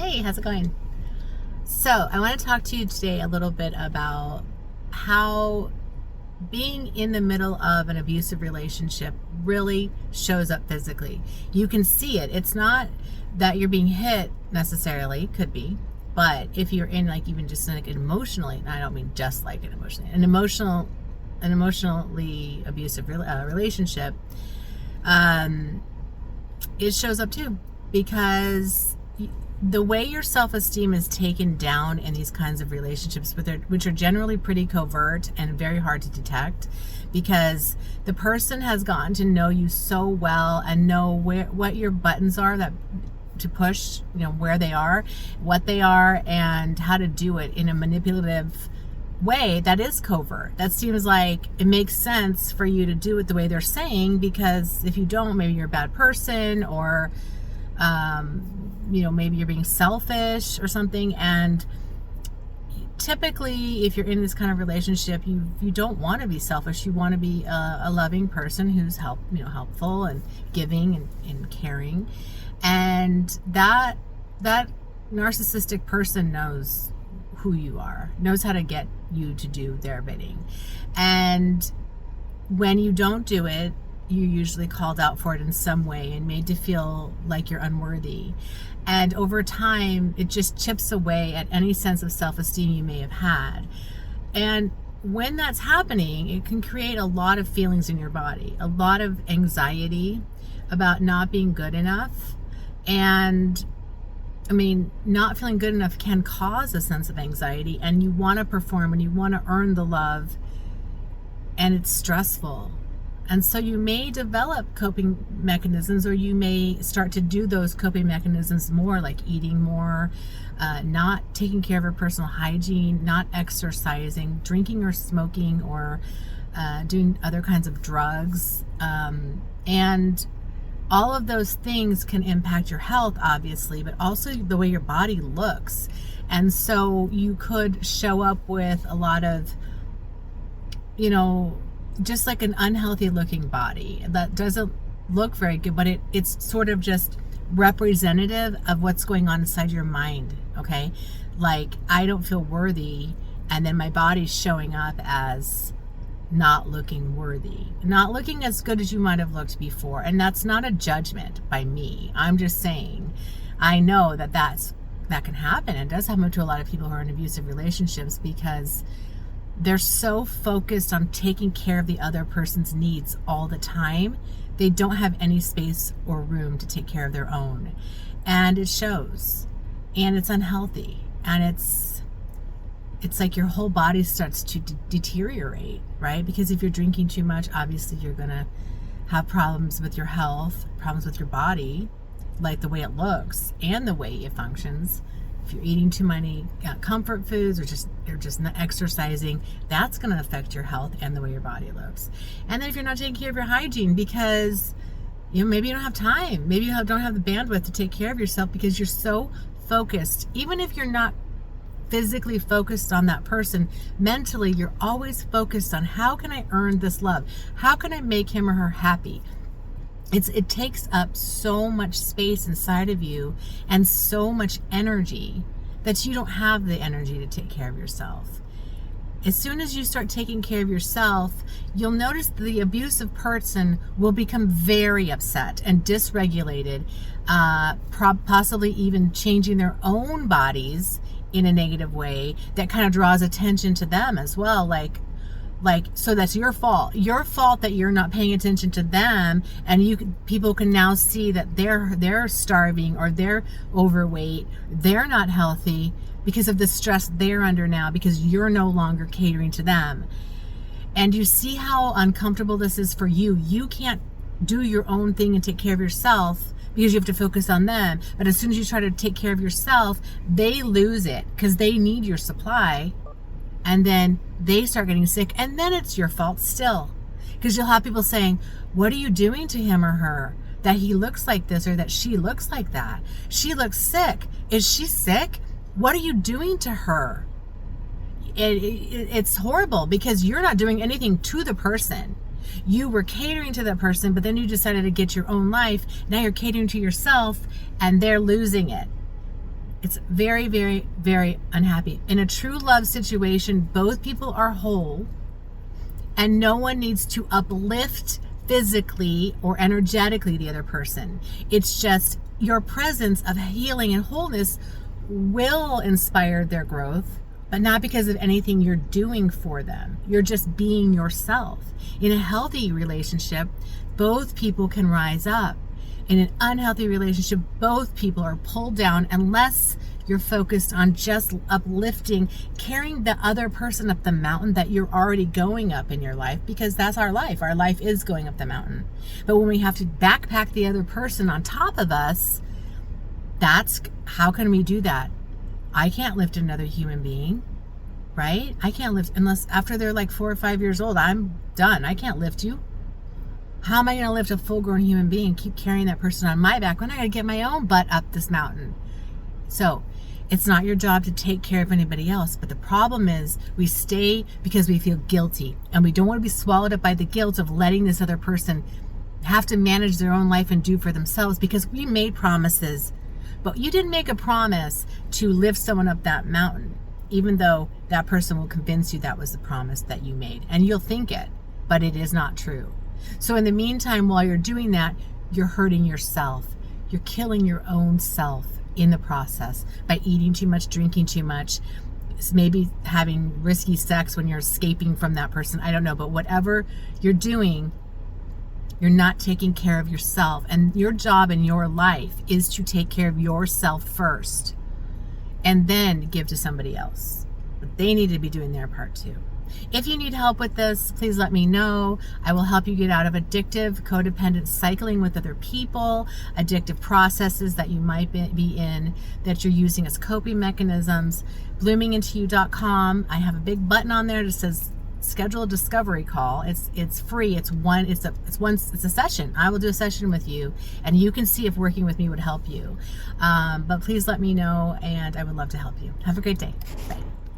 Hey, how's it going? So, I want to talk to you today a little bit about how being in the middle of an abusive relationship really shows up physically. You can see it. It's not that you're being hit necessarily, could be, but if you're in like even just like emotionally, and I don't mean just like an emotionally abusive relationship, it shows up too, because the way your self-esteem is taken down in these kinds of relationships, which are generally pretty covert and very hard to detect, because the person has gotten to know you so well and know what your buttons are that to push, where they are, what they are, and how to do it in a manipulative way that is covert. That seems like it makes sense for you to do it the way they're saying, because if you don't, maybe you're a bad person, or maybe you're being selfish or something. And typically, if you're in this kind of relationship, you don't want to be selfish. You want to be a loving person who's helpful and giving and caring. And that narcissistic person knows who you are, knows how to get you to do their bidding. And when you don't do it, you're usually called out for it in some way and made to feel like you're unworthy. And over time, it just chips away at any sense of self-esteem you may have had. And when that's happening, it can create a lot of feelings in your body, a lot of anxiety about not being good enough. And not feeling good enough can cause a sense of anxiety, and you want to perform and you want to earn the love, and it's stressful. And so you may develop coping mechanisms, or you may start to do those coping mechanisms more, like eating more, not taking care of your personal hygiene, not exercising, drinking or smoking, or doing other kinds of drugs. And all of those things can impact your health, obviously, but also the way your body looks. And so you could show up with a lot of, just like an unhealthy looking body that doesn't look very good, but it's sort of just representative of what's going on inside your mind. Okay, like, I don't feel worthy, and then my body's showing up as not looking worthy, not looking as good as you might have looked before. And that's not a judgment by me. I'm just saying, I know that can happen. It does happen to a lot of people who are in abusive relationships, because they're so focused on taking care of the other person's needs all the time. They don't have any space or room to take care of their own. And it shows. And it's unhealthy. And it's like your whole body starts to deteriorate, right? Because if you're drinking too much, obviously you're going to have problems with your health, problems with your body, like the way it looks and the way it functions. If you're eating too many comfort foods, or just not exercising, that's going to affect your health and the way your body looks. And then if you're not taking care of your hygiene, because maybe you don't have time, maybe you don't have the bandwidth to take care of yourself, because you're so focused. Even if you're not physically focused on that person, mentally you're always focused on, how can I earn this love? How can I make him or her happy? It takes up so much space inside of you and so much energy that you don't have the energy to take care of yourself. As soon as you start taking care of yourself, you'll notice the abusive person will become very upset and dysregulated, possibly even changing their own bodies in a negative way that kind of draws attention to them as well. Like, so that's your fault that you're not paying attention to them, and people can now see that they're starving, or they're overweight, they're not healthy because of the stress they're under now, because you're no longer catering to them. And you see how uncomfortable this is for you. You can't do your own thing and take care of yourself because you have to focus on them. But as soon as you try to take care of yourself, they lose it because they need your supply. And then they start getting sick, and then it's your fault still. Because you'll have people saying, what are you doing to him or her that he looks like this, or that she looks like that? She looks sick. Is she sick? What are you doing to her? It's horrible, because you're not doing anything to the person. You were catering to that person, but then you decided to get your own life. Now you're catering to yourself, and they're losing it. It's very, very, very unhappy. In a true love situation, both people are whole, and no one needs to uplift physically or energetically the other person. It's just your presence of healing and wholeness will inspire their growth, but not because of anything you're doing for them. You're just being yourself. In a healthy relationship, both people can rise up. In an unhealthy relationship, both people are pulled down unless you're focused on just uplifting, carrying the other person up the mountain that you're already going up in your life, because that's our life. Our life is going up the mountain. But when we have to backpack the other person on top of us, how can we do that? I can't lift another human being, right? I can't lift unless after they're like 4 or 5 years old. I'm done. I can't lift you. How am I going to lift a full-grown human being, keep carrying that person on my back when I got to get my own butt up this mountain? So it's not your job to take care of anybody else. But the problem is we stay because we feel guilty, and we don't want to be swallowed up by the guilt of letting this other person have to manage their own life and do for themselves, because we made promises. But you didn't make a promise to lift someone up that mountain, even though that person will convince you that was the promise that you made. And you'll think it, but it is not true. So in the meantime, while you're doing that, you're hurting yourself. You're killing your own self in the process by eating too much, drinking too much, maybe having risky sex when you're escaping from that person. I don't know, but whatever you're doing, you're not taking care of yourself. And your job in your life is to take care of yourself first and then give to somebody else. But they need to be doing their part too. If you need help with this, please let me know. I will help you get out of addictive, codependent cycling with other people, addictive processes that you might be in that you're using as coping mechanisms. bloomingintoyou.com. I have a big button on there that says schedule a discovery call. It's free. It's a session. I will do a session with you, and you can see if working with me would help you. But please let me know, and I would love to help you. Have a great day. Bye.